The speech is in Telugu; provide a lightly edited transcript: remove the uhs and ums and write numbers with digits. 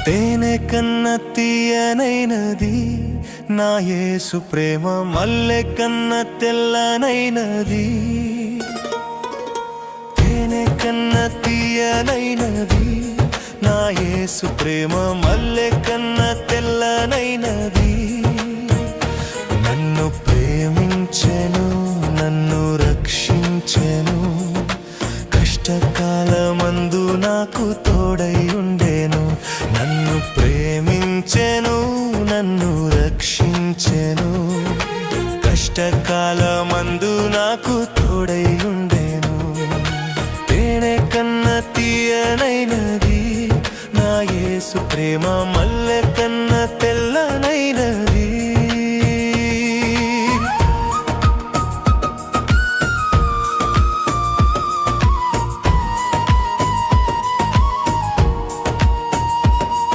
తేనె కన్న తీయనైనది నా యేసు ప్రేమ, మల్లె కన్న తెల్లనైనది. తేనె కన్న తీయనైనది నా యేసు ప్రేమ, మల్లె కన్న తెల్లనైనది. నన్ను ప్రేమించెను, నన్ను రక్షించెను, కష్టకాలమందు నాకు తోడై ఉండెను. నన్ను ప్రేమించెను, నన్ను రక్షించెను, కష్టకాలమందు నాకు తోడై ఉండెను. తేనె కన్న తీయనైనది నా యేసు ప్రేమ, మల్లె కన్న